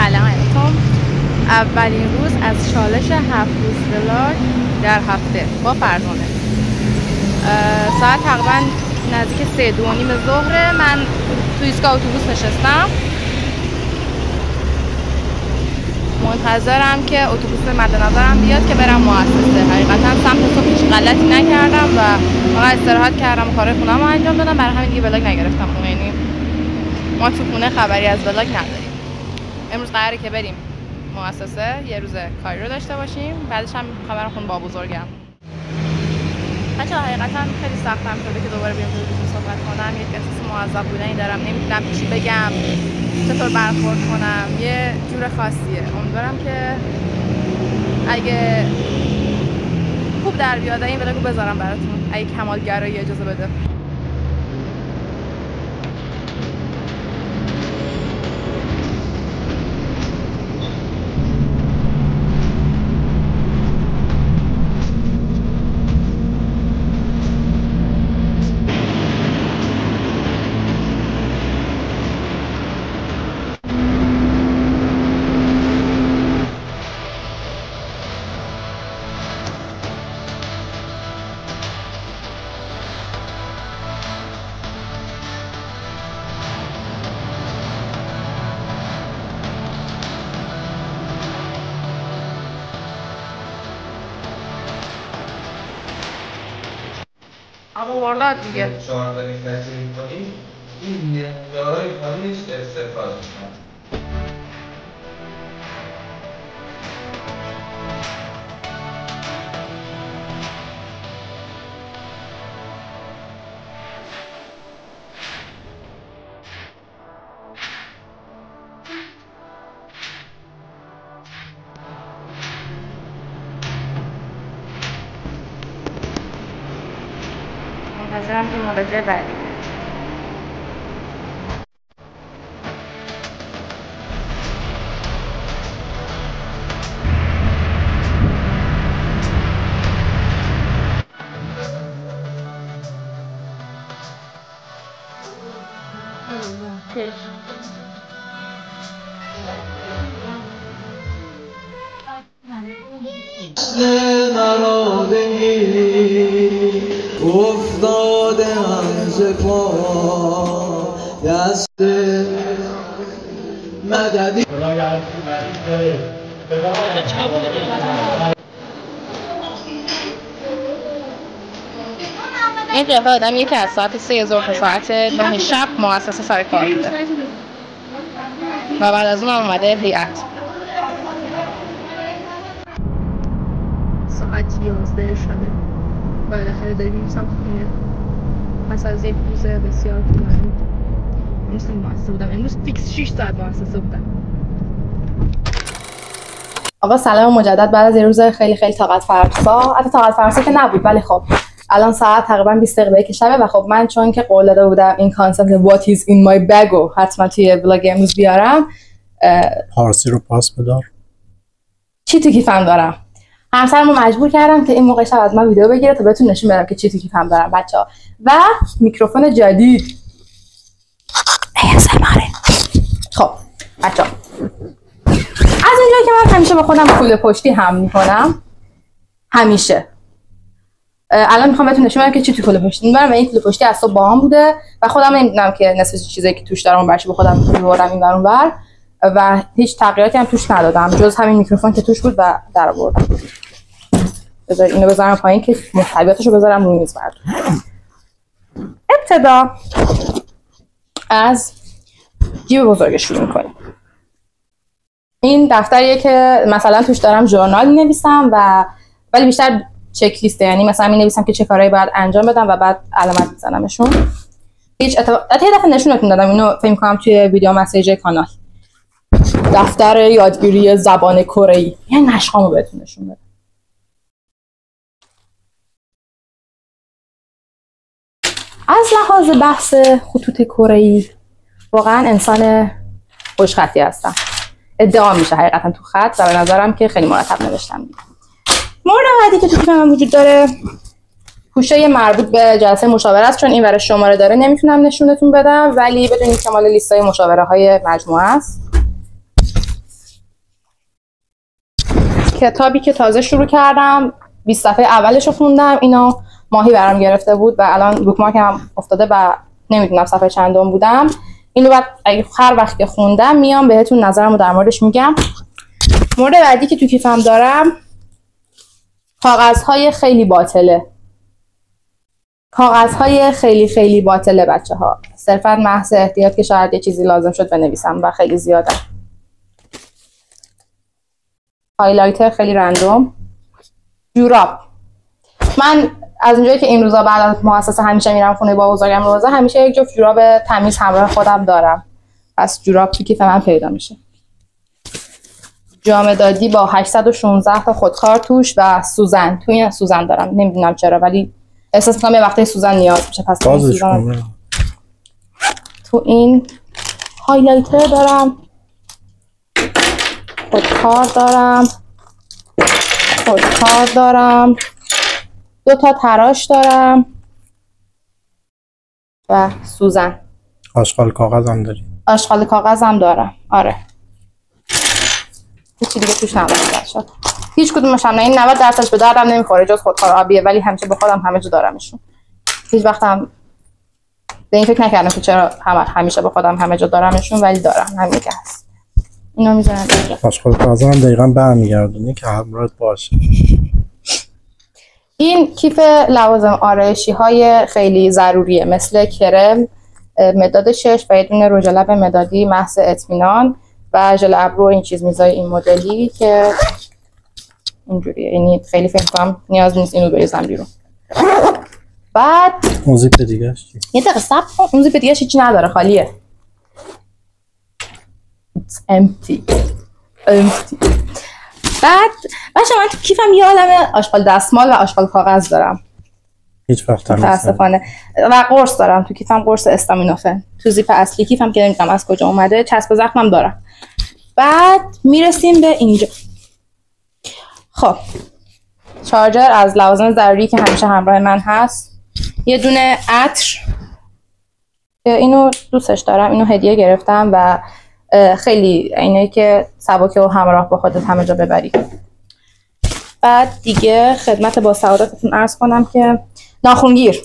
سلام. اولین روز از چالش 7 روز ولاگ در هفته با فرزانه. ساعت تقریبا نزدیک 3:30 ظهر. من توی ایستگاه اتوبوس نشستم، منتظرم که اتوبوس مد نظرم بیاد که برم مؤسسه. حقیقتا سمت صبح هیچ غلطی نکردم و فقط استراحت کردم و کار خونه‌مو انجام دادم. برای همین دیگه ولاگ نگرفتم. یعنی ما تو خونه خبری از ولاگ نداریم. امروز قراره که بریم مؤسسه، یه روز کاری رو داشته باشیم، بعدش هم خبرم خون با بزرگم. بچه‌ها حقیقتا خیلی سختم شده که دوباره بیام تو صحبت کنم. یه احساس معذب بودنی دارم، نمیدونم چی بگم، چطور برخورد کنم، یه جور خاصیه. امیدوارم که اگه خوب در بیاد این ولاگو بذارم براتون، اگه کمالگرایی اجازه بده. اما والا دیگه شما دارید نتیجه کنید این نگاه‌های خانیش استفاده کنید. منتظرم که مراجعه بعدی. افتاده از پا دست مددی این قیافه آدمیه که از ساعت 3 ظهر تا ساعت 9 شب مؤسسه سر کار بوده و بعد از اون هم اومده هیئت. ساعت 11 شده. بالاخره داریم میرسم خونه. پس از یک روز بسیار طولانی امروز مؤسسه بودم. امروز فیکس 6 ساعت مؤسسه بودم. آقا سلام مجدد بعد از یه روز خیلی طاقت فرسا. البته طاقت فرسا که نبود، ولی خب الان ساعت تقریبا 20 دقیقه که شبه و خب من چون که قول داده بودم این کانسپت what is in my bag رو حتما توی ولاگ امروز بیارم. پارسی رو پاس بدار. چی تو کیفم دارم؟ همسرمو مجبور کردم که این موقع شب از من ویدیو بگیره تا بهتون نشون بدم که چی تو کیفم دارم بچه‌ها. و میکروفون جدید ASMR. خب بچه‌ها از اینجایی که من همیشه با خودم کوله پشتی هم میکنم، همیشه الان میخوام بهتون نشون بدم که چی تو کوله پشتی میبرم و این کوله پشتی از صبح باهام بوده و خودم نمیدونم که نصف چیزایی که توش دارم برش به خودم میبردم این ور اون ور و هیچ تغییراتی هم توش ندادم جز همین میکروفون که توش بود و در آوردم. بذار اینو بذارم پایین که محتویاتشو بذارم روی میز براتون. ابتدا از جیب بزرگ شروع میکنیم. این دفتریه که مثلا توش دارم ژورنال مینویسم و ولی بیشتر چک لیسته، یعنی مثلا مینویسم که چه کارهایی باید انجام بدم و بعد علامت میزنمشون. هیچ یه دفعه نشونتون دادم اینو فکر کنم توی ویدیو مسیج کانال. دفتر یادگیری زبان کره‌ای. یعنی نشخامو بهتون نشون بدم. از لحاظ بحث خطوط کره‌ای واقعا انسان خوشخطی هستم. ادعا میشه حقیقتا تو خط و به نظرم که خیلی مرتب نوشتم. مورد بعدی که تو کیف من وجود داره پوشه مربوط به جلسه مشاوره است. چون این ور شماره داره نمیتونم نشونتون بدم، ولی بدونید که مال لیستای مشاوره های مجموعه است. کتابی که تازه شروع کردم 20 صفحه اولش رو خوندم. اینو ماهی برام گرفته بود و الان بوکمارک هم افتاده و نمیدونم صفحه چندم بودم. اینو بعد هر وقت که خوندم میام بهتون نظرمو در موردش میگم. مورد بعدی که تو کیفم دارم کاغذهای خیلی باطله. کاغذهای خیلی خیلی باطله بچه‌ها. صرفاً محض احتیاط که شاید یه چیزی لازم شد بنویسم و خیلی زیاده. هایلایتر خیلی رندوم. جوراب. من از اونجایی که این روزا بعد از مؤسسه همیشه میرم خونه با بزرگم روزا، همیشه یک جفت جوراب تمیز همراه خودم دارم. پس جوراب تو کیف من پیدا میشه. جامدادی با 816 تا خودکار توش و سوزن. تو این سوزن دارم. نمیدونم چرا ولی احساس میکنم یه وقتی سوزن نیاز میشه. پس تو این هایلایتر دارم. خودکار دارم. 2 تا تراش دارم و سوزن. آشغال کاغذ هم داری؟ آشغال کاغذ هم دارم. آره. هیچی دیگه توش ندارم بچه‌ها. هیچ کدومش هم نه. این 90% به دردم نمیخوره جز خودکار آبیه، ولی همیشه به خودم همه جا دارمشون. هیچ وقت هم به این فکر نکردم که چرا همیشه به خودم همه جا دارمشون، ولی دارم. همین که هست. اینو میذارم اینجا. آشغال کاغذ هم دقیقاً برمیگردونی که همراهت باشه. این کیف لوازم آرایشی های خیلی ضروریه، مثل کرم، مداد چشم و یه دونه رژ لب مدادی محض اطمینان و ژل ابرو. این چیز میزای این مدلی که اینجوریه. یعنی خیلی فکر کنم نیاز نیست اینو بریزم بیرون. بعد اون زیپ دیگه‌اش چی؟ یه دقیقه صبر کن. اون زیپ دیگه‌اش هیچی نداره، خالیه. It's empty. بعد بچه من تو کیفم یه عالمه آشغال دستمال و آشغال کاغذ دارم. هیچ وقت هم متاسفانه. و قرص دارم تو کیفم، قرص استامینوفن. تو زیپ اصلی کیفم که نمیدونم از کجا اومده. چسب زخمم دارم. بعد میرسیم به اینجا. خب چارجر از لوازم ضروری که همیشه همراه من هست. یه دونه عطر که اینو دوستش دارم، اینو هدیه گرفتم و خیلی اینایی که سبکه و همراه با خودت همه جا ببری. بعد دیگه خدمت با سعادتتون عرض کنم که ناخنگیر.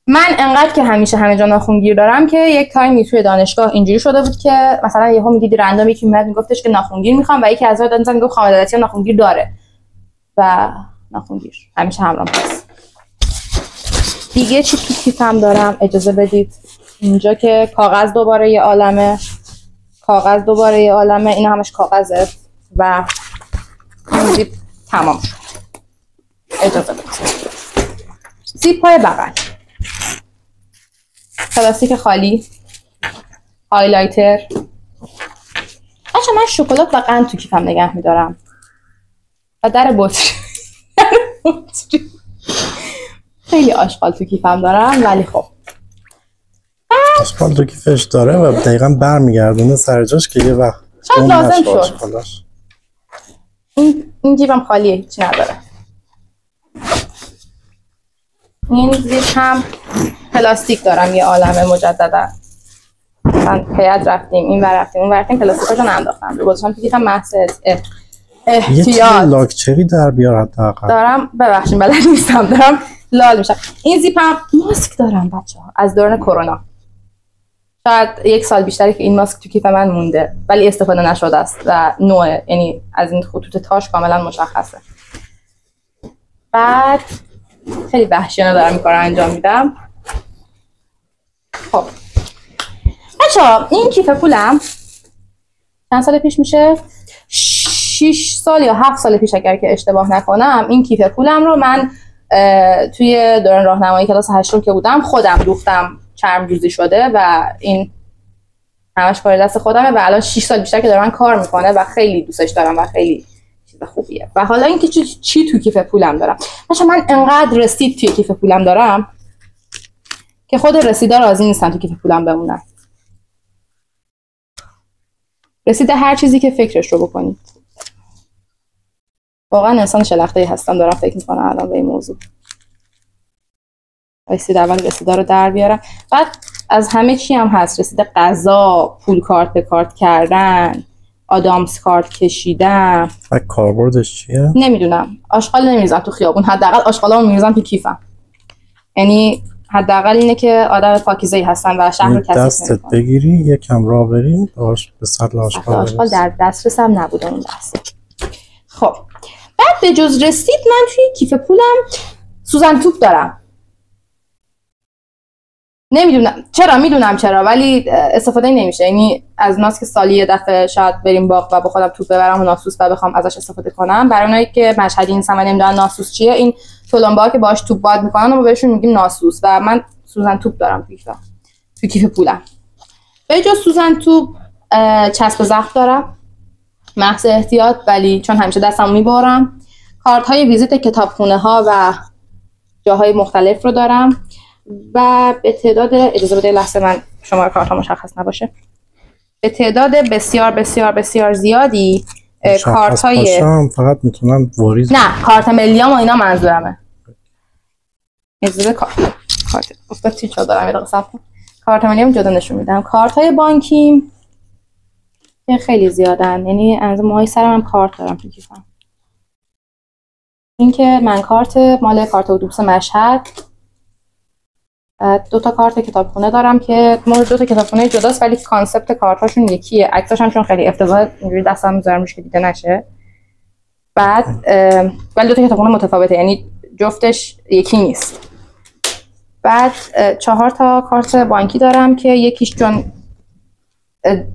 من انقدر که همیشه همه جا ناخنگیر دارم که یک تایمی توی دانشگاه اینجوری شده بود که مثلا یهو میدیدی رندوم یکی میاد میگفتش که ناخنگیر میخوام و یکی از اون مثلا میگفت خانواده دستی ناخنگیر داره و ناخنگیر همیشه همراهم هست. دیگه چی تو کیفم دارم اجازه بدید. اینجا که کاغذ دوباره یه عالمه. اینا همش کاغذه و این زیپ تمام شد. اجازه بدید. زیپ های بغل. پلاستیک خالی. هایلایتر. من شکلات و قند تو کیفم نگه میدارم. و در بطری. خیلی آشغال تو کیفم دارم ولی خب آشغال تو کیفش داره و دقیقاً برمیگردونه سر جاش که یه وقت شاید لازم شد. این جیبم خالیه، هیچی نداره. این زیپ هم پلاستیک دارم یه عالمه مجددا. مثلا هیئت رفتیم این ور رفتیم اون ور رفتیم پلاستیکاشو ننداختم. رو گذاشتم تو کیفم محض احتیاط. یه لاکچری در بیار حداقل. دارم ببخشید بلد نیستم دارم لال میشم. این زیپم ماسک دارم بچه‌ها از دوران کرونا. شاید 1 سال بیشتری که این ماسک تو کیف من مونده ولی استفاده نشده است و نوع یعنی از این خطوط تاش کاملا مشخصه. بعد خیلی وحشیانه دارم این کارو انجام میدم. خب بچه‌ها این کیف پولم چند سال پیش میشه 6 سال یا 7 سال پیش اگر که اشتباه نکنم این کیف پولم رو من توی دوران راهنمایی کلاس 8 که بودم خودم دوختم. چرم جوزی شده و این همش کار دست خودمه و الان 6 سال بیشتر که داره من کار میکنه و خیلی دوستش دارم و خیلی چیز خوبیه. و حالا اینکه چی تو کیف پولم دارم. من انقدر رسید توی کیف پولم دارم که خود رسیدا راضی نیستن تو کیف پولم بمونن. رسید هر چیزی که فکرش رو بکنید. واقعا انسان شلخته‌ای هستم دارم فکر میکنم الان به این موضوع. رسید اول رسیدا رو در بیارم. بعد از همه چی هم هست. رسید غذا، پول کارت به کارت کردن، آدامس کارت کشیدم. و کاربردش چیه؟ نمیدونم. آشغال نمیریزم تو خیابون، حداقل آشغالامو میریزم تو کیفم. یعنی حداقل اینه که آدم پاکیزه‌ای هستن و شهر رو کثیف دستت نمی‌کنن. بگیری یکم راه بری باش به سطل آشغال در دسترسم نبوده اون لحظه. خب بعد به جز رسید من توی کیف پولم سوزن توپ دارم. نمیدونم چرا، میدونم چرا، ولی استفاده نمیشه. یعنی از ناس که سالی یه دفعه شاید بریم باغ و با خودم توپ ببرم و ناسوس و بخوام ازش استفاده کنم. برای اونایی که مشهدی نیستن و نمیدونن ناسوس چیه، این تلمبه‌ها که باهاش توپ باد میکنن و بهشون میگیم ناسوس و من سوزن توپ دارم توی کیف پولم. به جز سوزن توپ چسب زخم دارم محض احتیاط، ولی چون همیشه دستمو میبرم. کارت های ویزیت کتابخونه ها و جاهای مختلف رو دارم و به تعداد، اجازه بده لحظه من شماره کارت ها مشخص نباشه، به تعداد بسیار بسیار بسیار زیادی کارت های فقط میتونم واریز، نه کارت ملیام و اینا منظورمه. اجازه کارت افتاد چی شد دارم یه دقیقه صبر کن. کارت ملیام جدا نشون میدم. کارت های بانکی که خیلی زیادن، یعنی از موهای سرم هم کارت دارم تو کیفم. این که من کارت مال کارت اتوبوس مشهد، 2 تا کارت کتابخونه دارم که مال 2 تا کتابخونه جداست ولی کانسپت کارتاشون یکیه. عکساش هم چون خیلی افتضاح اینجوری دستم میذارم روش که دیده نشه. بعد ولی 2 تا کتابخونه متفاوته، یعنی جفتش یکی نیست. بعد 4 تا کارت بانکی دارم که یکیش چون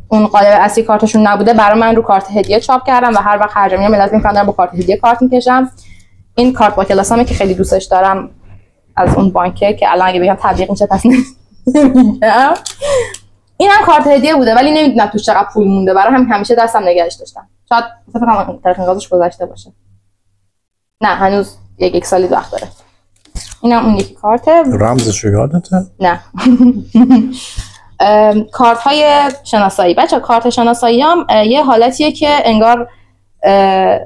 اون قالب اصلی کارتشون نبوده برای من رو کارت هدیه چاپ کردم و هر وقت خرج میام لازم میکنم با کارت هدیه کارت میکشم. این کارت با کلاسامه که خیلی دوستش دارم از اون بانکه که الان اگه بگم تبلیغ میشه پس نمیگم. این هم کارت هدیه بوده ولی نمیدونم توش چقدر پول مونده، برای همین همیشه دستم نگهش داشتم. شاید فکر کنم تاریخ انقاضش گذشته باشه. نه هنوز یک سالی وقت داره. اینم اون یکی کارت. رمزشو یادته؟ نه. کارت های شناسایی. بچه کارت شناسایی هم یه حالتیه که انگار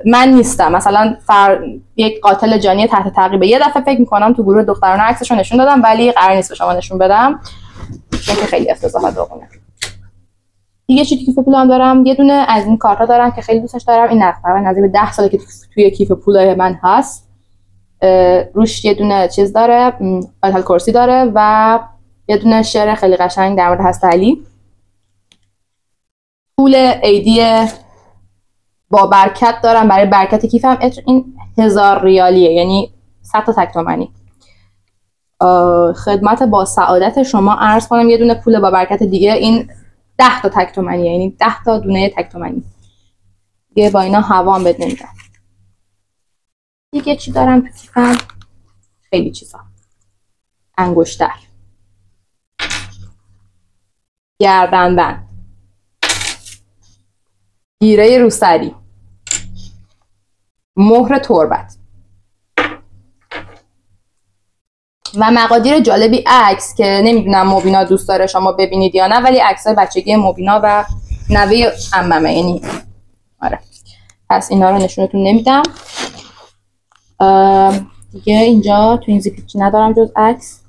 من نیستم. مثلا یک قاتل جانی تحت تعقیبه. یه دفعه فکر میکنم تو گروه دخترانه عکسشو نشون دادم ولی قرار نیست به شما نشون بدم چون که خیلی افتضاحات داغونه. دیگه چی کیف پولم دارم؟ یه دونه از این کارتا دارم که خیلی دوستش دارم. این نقطه نزدیک به 10 ساله که توی کیف پولای من هست. روش یه دونه چیز داره، آیت کرسی داره و یه دونه شعر خیلی قشنگ در مورد حضرت علی. پول عیدی با برکت دارم برای برکت کیفم. این 1000 ریالیه، یعنی 100 تا تک تومانی. خدمت با سعادت شما عرض کنم یه دونه پول با برکت دیگه، این 10 تا تک تومانیه، یعنی 10 تا دونه تک تومانی. دیگه با اینا هوا هم بد نمیدن. دیگه چی دارم تو کیفم؟ خیلی چیزا. انگشتر، گردنبند، گیره روسری، مهر تربت و مقادیر جالبی عکس که نمیدونم مبینا دوست داره شما ببینید یا نه، ولی عکسای بچگی مبینا و نوه عممه، یعنی آره. پس اینا رو نشونتون نمیدم. دیگه اینجا تو این زیپ چی ندارم جز عکس.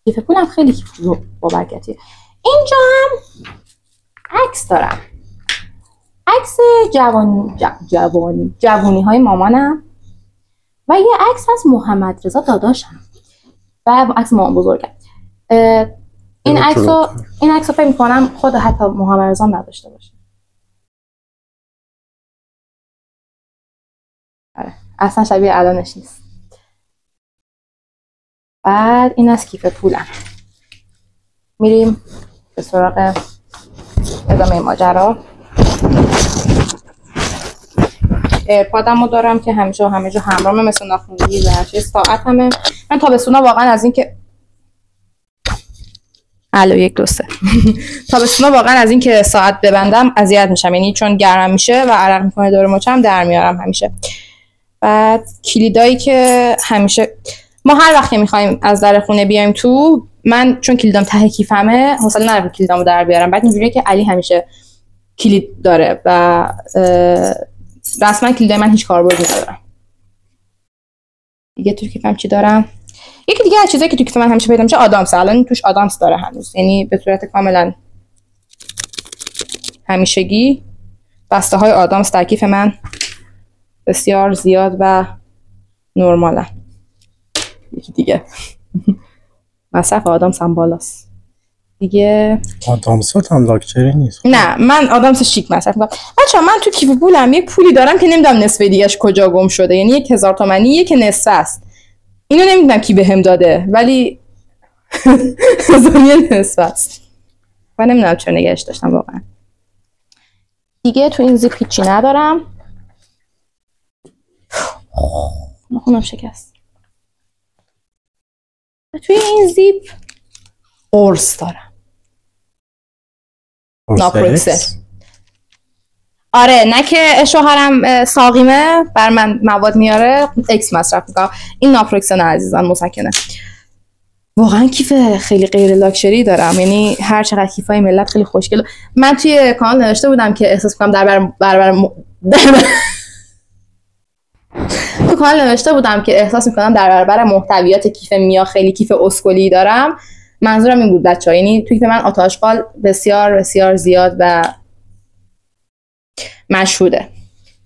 کیف پولم خیلی کیف با برکتیه. اینجا هم عکس دارم، عکس جوانی های مامانم و یه عکس از محمد رضا داداشم و عکس مامان بزرگم. این عکس رو فکر می‌کنم خود حتی محمد رضا نداشته باشه. آره اصلا شبیه الانش نیست. بعد این از کیف پولم. میریم به سراغ ادامه ماجرا. ایرپادم رو دارم که همیشه همه جا همراهمه، مثل ناخن‌گیر و هر چیز. ساعتمه. من تابستونا واقعا از این که تابستونا واقعا از این که ساعت ببندم اذیت میشم، یعنی چون گرم میشه و عرق میکنه دور مچم در میارم همیشه. بعد کلیدایی که همیشه ما هر وقت که میخوایم از در خونه بیایم تو، من چون کلیدام ته کیفمه حوصله ندارم کلیدامو در بیارم. بعد اینجوریه که علی همیشه کلید داره و رسما کلیدای من هیچ کاربردی ندارم. دیگه تو کیفم چی دارم؟ یکی دیگه از چیزایی که تو کیف من همیشه پیدا میشه آدامس. الان توش آدامس داره هنوز، یعنی به صورت کاملا همیشگی بسته های آدامس در کیف من بسیار زیاد و نرمالن. یکی دیگه مصرف آدامس هم بالاست دیگه. آدامس هم لاکچری نیست. نه من آدامس شیک مصرف میکنم. بچه‌ها من تو کیف پولم یک پولی دارم که نمیدونم نصفه دیگهش کجا گم شده، یعنی 1000 تومانیه که نصفه است. اینو نمیدونم کی بهم داده ولی زمین نصفه است و نمیدونم چرا نگهش داشتم واقعا. دیگه تو این زیپ هیچی ندارم. خونم شکست. توی این زیپ قرص دارم. ناپروکسل. آره نه که شوهرم ساقیمه بر من مواد میاره اکس مصرف میکنم. این ناپروکسل عزیزان مسکنه. واقعا کیف خیلی غیر لاکچری دارم، یعنی هر چقدر کیفای ملت خیلی خوشگل. من توی کانال نوشته بودم که احساس میکنم تو کانال نوشته بودم که احساس میکنم در برابر محتویات کیف میا خیلی کیف اسکلی دارم. منظورم این بود بچه‌ها، یعنی توی کیف من آتاشقال بسیار بسیار زیاد و مشهوده.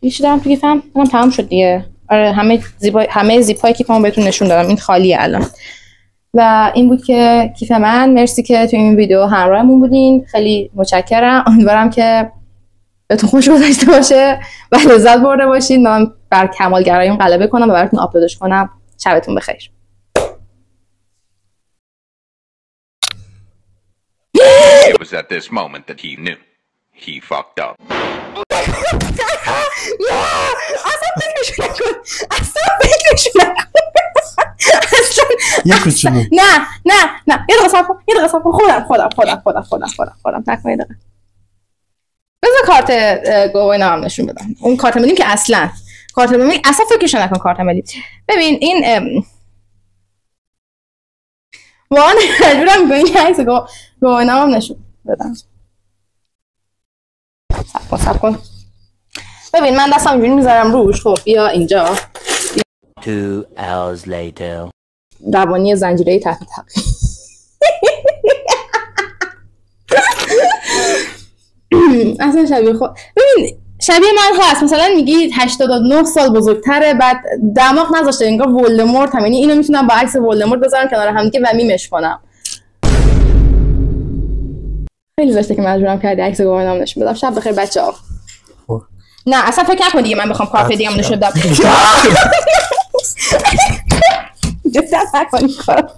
هیچ دارم توی کیفم اونم تمام شد دیگه. آره همه زیپای کیفمو بهتون نشون دادم. این خالیه الان. و این بود که کیف من. مرسی که توی این ویدیو همراهمون بودین، خیلی متشکرم. امیدوارم که بهتون خوش گذشته باشه و لذت برده باشین. من بر کمالگراییم غلبه کنم و براتون آپلودش کنم. شبتون بخیر. It was at this moment that he knew he fucked up. یه کوچولو. نه یه دقیقه صبر کن. خودم تکمه دقیقه. بذار کارت گواهی نامم نشون بدم. اون کارت ملی که اصلا کارت ملی اصلا فکرش نکن. کارت ملی ببین این واقعا مجبورم به این عکس گواهی نامم نشون بدم. صبر کن. ببین من دستم اینجوری میذارم روش. خب بیا اینجا. 2 hours later. روانی زنجیره تحت تعقیب. اصلا شبیه خود. ببین شبیه من هست. مثلا میگی 89 سال بزرگتره، بعد دماغ نذاشته انگار ولدمورت هم. یعنی اینو میتونم با عکس ولدمورت بذارم کنار هم دیگه و میمش کنم. خیلی زشته که مجبورم کردی عکس گواهی نام نشون بدم. شب بخیر بچه‌ها. نه اصلا فکر نکن دیگه من بخوام کارت دیگه نشون بدم. جدا نکنی کارو.